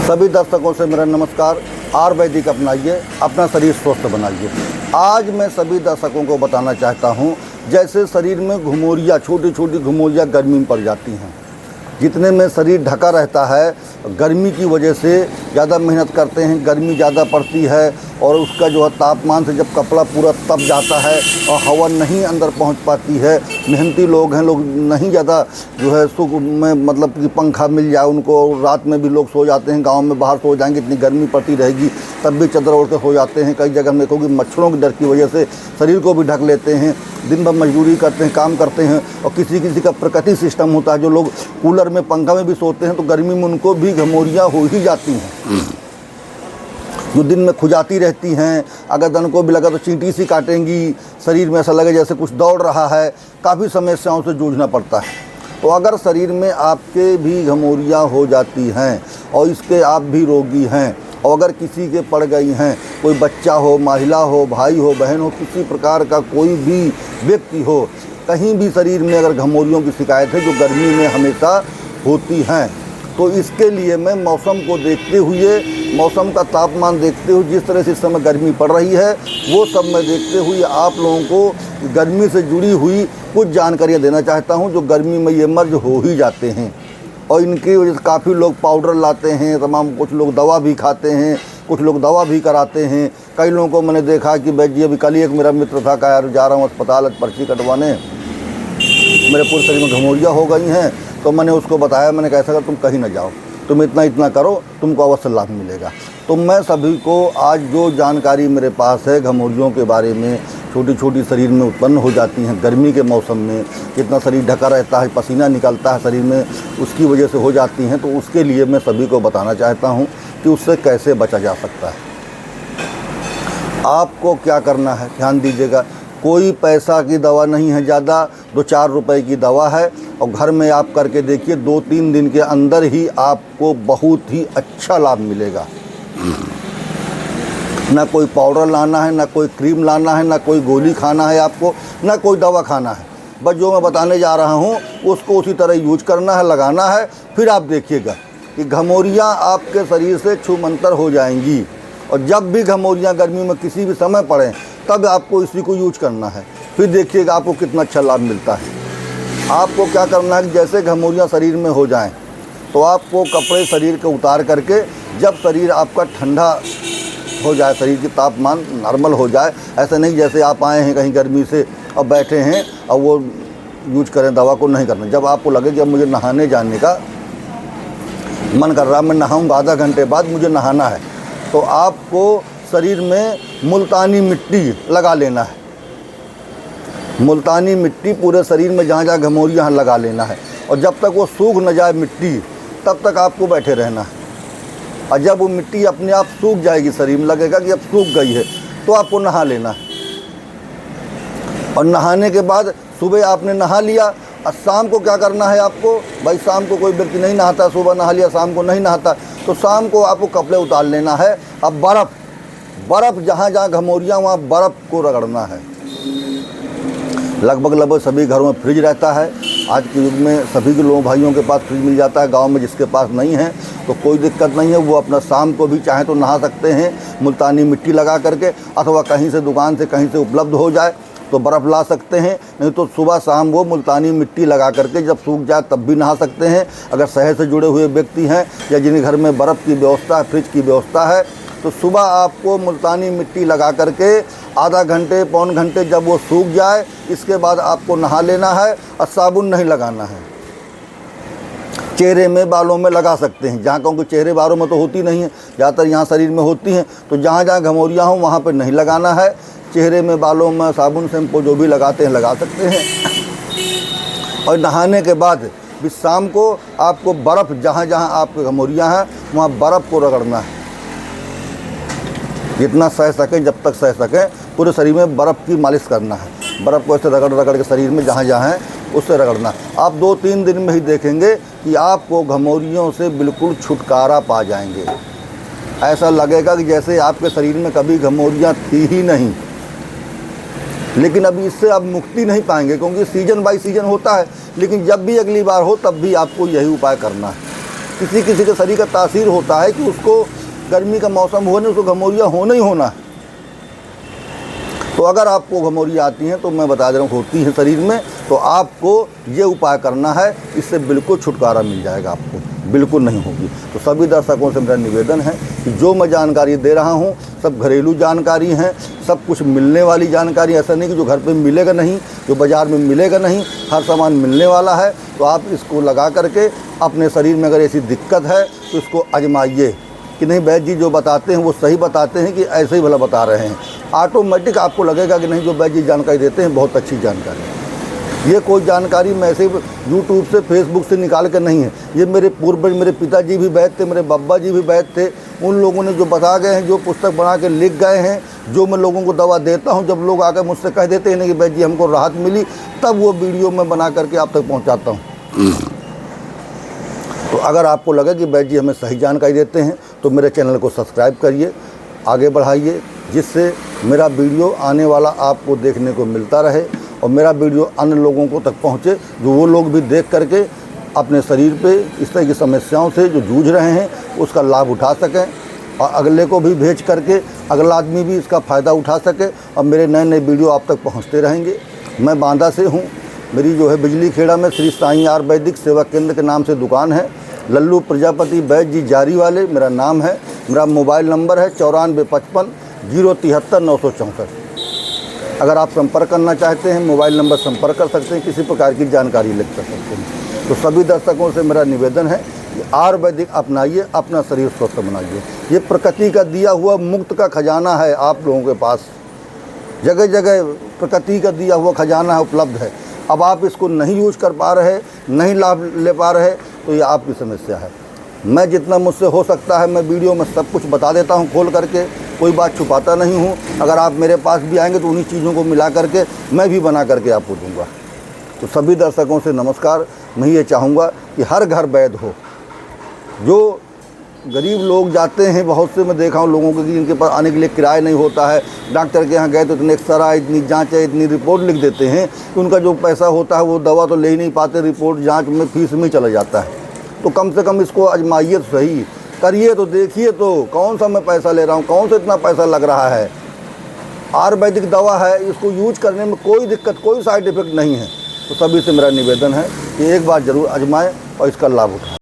सभी दर्शकों से मेरा नमस्कार। आयुर्वेदिक अपनाइए, अपना शरीर स्वस्थ बनाइए। आज मैं सभी दर्शकों को बताना चाहता हूं, जैसे शरीर में घुमोरियाँ, छोटी छोटी घुमोरियाँ गर्मी में पड़ जाती हैं। जितने में शरीर ढका रहता है, गर्मी की वजह से ज़्यादा मेहनत करते हैं, गर्मी ज़्यादा पड़ती है और उसका जो है तापमान से जब कपड़ा पूरा तप जाता है और हवा नहीं अंदर पहुंच पाती है। मेहनती लोग हैं, लोग नहीं ज़्यादा जो है सुख में, मतलब कि पंखा मिल जाए उनको, रात में भी लोग सो जाते हैं, गांव में बाहर सो जाएंगे, इतनी गर्मी पड़ती रहेगी तब भी चादर ओढ़ के सो जाते हैं। कई जगह में क्योंकि मच्छरों के डर की वजह से शरीर को भी ढक लेते हैं, दिन भर मजदूरी करते हैं, काम करते हैं। और किसी किसी का प्राकृतिक सिस्टम होता है, जो लोग कूलर में, पंखा में भी सोते हैं तो गर्मी में उनको भी घमौरियाँ हो ही जाती हैं, जो दिन में खुजाती रहती हैं। अगर दन को भी लगा तो चींटी सी काटेंगी, शरीर में ऐसा लगे जैसे कुछ दौड़ रहा है, काफ़ी समस्याओं से जूझना पड़ता है। तो अगर शरीर में आपके भी घमौरियाँ हो जाती हैं और इसके आप भी रोगी हैं, और अगर किसी के पड़ गई हैं, कोई बच्चा हो, महिला हो, भाई हो, बहन हो, किसी प्रकार का कोई भी व्यक्ति हो, कहीं भी शरीर में अगर घमौरियों की शिकायत है जो गर्मी में हमेशा होती हैं, तो इसके लिए मैं मौसम को देखते हुए, मौसम का तापमान देखते हुए, जिस तरह से इस समय गर्मी पड़ रही है वो सब मैं देखते हुए आप लोगों को गर्मी से जुड़ी हुई कुछ जानकारियाँ देना चाहता हूँ, जो गर्मी में ये मर्ज हो ही जाते हैं। और इनकी वजह से काफ़ी लोग पाउडर लाते हैं, तमाम कुछ लोग दवा भी खाते हैं, कुछ लोग दवा भी कराते हैं। कई लोगों को मैंने देखा कि भाई जी, अभी कल ही एक मेरा मित्र था, कहा यार जा रहा हूँ अस्पताल पर्ची कटवाने, मेरे पूरे शरीर में घमौरियाँ हो गई हैं। तो मैंने उसको बताया, मैंने कैसा कर, तुम कहीं ना जाओ, तुम इतना करो, तुमको अवश्य लाभ मिलेगा। तो मैं सभी को आज जो जानकारी मेरे पास है घमौरियों के बारे में, छोटी छोटी शरीर में उत्पन्न हो जाती हैं गर्मी के मौसम में, जितना शरीर ढका रहता है, पसीना निकलता है शरीर में, उसकी वजह से हो जाती हैं, तो उसके लिए मैं सभी को बताना चाहता हूं कि उससे कैसे बचा जा सकता है। आपको क्या करना है, ध्यान दीजिएगा। कोई पैसा की दवा नहीं है, ज़्यादा 2-4 रुपए की दवा है, और घर में आप करके देखिए, 2-3 दिन के अंदर ही आपको बहुत ही अच्छा लाभ मिलेगा। ना कोई पाउडर लाना है, ना कोई क्रीम लाना है, ना कोई गोली खाना है आपको, ना कोई दवा खाना है। बस जो मैं बताने जा रहा हूँ उसको उसी तरह यूज करना है, लगाना है। फिर आप देखिएगा कि घमौरियाँ आपके शरीर से छूमंतर हो जाएंगी। और जब भी घमौरियाँ गर्मी में किसी भी समय पड़ें, तब आपको इसी को यूज करना है। फिर देखिएगा आपको कितना अच्छा लाभ मिलता है। आपको क्या करना है कि जैसे घमौरियाँ शरीर में हो जाएं, तो आपको कपड़े शरीर के उतार करके, जब शरीर आपका ठंडा हो जाए, शरीर की तापमान नॉर्मल हो जाए, ऐसा नहीं जैसे आप आए हैं कहीं गर्मी से अब बैठे हैं और वो यूज करें दवा को, नहीं करना। जब आपको लगे कि अब मुझे नहाने जाने का मन कर रहा, मैं नहाऊंगा, आधा घंटे बाद मुझे नहाना है, तो आपको शरीर में मुल्तानी मिट्टी लगा लेना है। मुल्तानी मिट्टी पूरे शरीर में जहाँ जहाँ घमौरियाँ लगा लेना है, और जब तक वो सूख न जाए मिट्टी, तब तक आपको बैठे रहना है। और जब वो मिट्टी अपने आप सूख जाएगी, शरीर में लगेगा कि अब सूख गई है, तो आपको नहा लेना है। और नहाने के बाद सुबह आपने नहा लिया, और शाम को क्या करना है आपको, भाई शाम को कोई व्यक्ति नहीं नहाता, सुबह नहा लिया, शाम को नहीं नहाता, तो शाम को आपको कपड़े उतार लेना है। अब बर्फ़ जहाँ जहाँ घमौरियाँ, वहाँ बर्फ़ को रगड़ना है। लगभग सभी घरों में फ्रिज रहता है। आज के युग में सभी के लोगों भाइयों के पास फ्रिज मिल जाता है। गांव में जिसके पास नहीं है तो कोई दिक्कत नहीं है, वो अपना शाम को भी चाहे तो नहा सकते हैं मुल्तानी मिट्टी लगा करके, अथवा कहीं से दुकान से कहीं से उपलब्ध हो जाए तो बर्फ़ ला सकते हैं। नहीं तो सुबह शाम वो मुल्तानी मिट्टी लगा करके जब सूख जाए तब भी नहा सकते हैं। अगर शहर से जुड़े हुए व्यक्ति हैं या जिनके घर में बर्फ़ की व्यवस्था है, फ्रिज की व्यवस्था है, तो सुबह आपको मुल्तानी मिट्टी लगा करके आधा घंटे, पौन घंटे जब वो सूख जाए, इसके बाद आपको नहा लेना है। और साबुन नहीं लगाना है। चेहरे में, बालों में लगा सकते हैं, जहाँ क्योंकि चेहरे बालों में तो होती नहीं है, ज़्यादातर यहाँ शरीर में होती हैं, तो जहाँ जहाँ घमौरियाँ हों वहाँ पर नहीं लगाना है। चेहरे में, बालों में साबुन, शैम्पू जो भी लगाते हैं लगा सकते हैं। और नहाने के बाद भी शाम को आपको बर्फ़, जहाँ जहाँ आपके घमौरियाँ हैं वहाँ बर्फ़ को रगड़ना है। जितना सह सकें, जब तक सह सकें, पूरे शरीर में बर्फ़ की मालिश करना है। बर्फ़ को ऐसे रगड़ के शरीर में जहाँ जहाँ है उससे रगड़ना। आप 2-3 दिन में ही देखेंगे कि आपको घमौरियों से बिल्कुल छुटकारा पा जाएंगे। ऐसा लगेगा कि जैसे आपके शरीर में कभी घमौरियाँ थी ही नहीं। लेकिन अभी इससे आप मुक्ति नहीं पाएंगे, क्योंकि सीजन बाय सीजन होता है। लेकिन जब भी अगली बार हो तब भी आपको यही उपाय करना है। किसी किसी के शरीर का तासीर होता है कि उसको गर्मी का मौसम होने उसको घमौरियाँ होना ही होना है। तो अगर आपको घमौरियाँ आती हैं तो मैं बता दे रहा हूँ होती हैं शरीर में, तो आपको ये उपाय करना है, इससे बिल्कुल छुटकारा मिल जाएगा, आपको बिल्कुल नहीं होगी। तो सभी दर्शकों से मेरा निवेदन है कि जो मैं जानकारी दे रहा हूँ सब घरेलू जानकारी हैं, सब कुछ मिलने वाली जानकारी, ऐसा नहीं कि जो घर पे मिलेगा नहीं, जो बाज़ार में मिलेगा नहीं, हर सामान मिलने वाला है। तो आप इसको लगा करके अपने शरीर में अगर ऐसी दिक्कत है तो इसको आजमाइए कि नहीं वैद्य जी जो बताते हैं वो सही बताते हैं कि ऐसे ही भला बता रहे हैं। ऑटोमेटिक आपको लगेगा कि नहीं जो वैद्य जी जानकारी देते हैं बहुत अच्छी जानकारी है। ये कोई जानकारी मैं ऐसे यूट्यूब से फेसबुक से निकाल कर नहीं है, ये मेरे पूर्वज, मेरे पिताजी भी वैद्य थे, मेरे बाबा जी भी वैद्य थे, उन लोगों ने जो बता गए हैं, जो पुस्तक बना के लिख गए हैं, जो मैं लोगों को दवा देता हूँ, जब लोग आकर मुझसे कह देते हैं कि वैद्य जी हमको राहत मिली, तब वो वीडियो मैं बना करके आप तक पहुँचाता हूँ। तो अगर आपको लगे कि वैद्य जी हमें सही जानकारी देते हैं तो मेरे चैनल को सब्सक्राइब करिए, आगे बढ़ाइए, जिससे मेरा वीडियो आने वाला आपको देखने को मिलता रहे और मेरा वीडियो अन्य लोगों को तक पहुँचे, जो वो लोग भी देख करके अपने शरीर पे इस तरह की समस्याओं से जो जूझ रहे हैं उसका लाभ उठा सकें और अगले को भी भेज करके अगला आदमी भी इसका फ़ायदा उठा सके और मेरे नए नए वीडियो आप तक पहुँचते रहेंगे। मैं बांदा से हूँ, मेरी जो है बिजली खेड़ा में श्री साईं आयुर्वेदिक सेवा केंद्र के नाम से दुकान है। लल्लू प्रजापति वैद्य जी जारी वाले मेरा नाम है। मेरा मोबाइल नंबर है 9455 073 964। अगर आप संपर्क करना चाहते हैं मोबाइल नंबर संपर्क कर सकते हैं, किसी प्रकार की जानकारी ले सकते हैं। तो सभी दर्शकों से मेरा निवेदन है कि आयुर्वेदिक अपनाइए, अपना शरीर स्वस्थ बनाइए। ये प्रकृति का दिया हुआ मुक्त का खजाना है, आप लोगों के पास जगह जगह प्रकृति का दिया हुआ खजाना है, उपलब्ध है। अब आप इसको नहीं यूज कर पा रहे, नहीं लाभ ले पा रहे, तो ये आपकी समस्या है। मैं जितना मुझसे हो सकता है मैं वीडियो में सब कुछ बता देता हूँ खोल करके, कोई बात छुपाता नहीं हूँ। अगर आप मेरे पास भी आएंगे तो उन्हीं चीज़ों को मिला करके मैं भी बना करके आपको दूँगा। तो सभी दर्शकों से नमस्कार। मैं ये चाहूँगा कि हर घर वैद्य हो। जो गरीब लोग जाते हैं, बहुत से मैं देखा हूँ लोगों को कि जिनके पास आने के लिए किराया नहीं होता है, डॉक्टर के यहाँ गए तो इतने एक्सरा, इतनी जाँचें, इतनी रिपोर्ट लिख देते हैं कि उनका जो पैसा होता है वो दवा तो ले ही नहीं पाते, रिपोर्ट जाँच में फीस में चला जाता है। तो कम से कम इसको आजमाइए तो सही, करिए तो देखिए तो कौन सा मैं पैसा ले रहा हूँ, कौन सा इतना पैसा लग रहा है। आयुर्वेदिक दवा है, इसको यूज करने में कोई दिक्कत, कोई साइड इफ़ेक्ट नहीं है। तो सभी से मेरा निवेदन है कि एक बार ज़रूर आजमाएं और इसका लाभ उठाएं।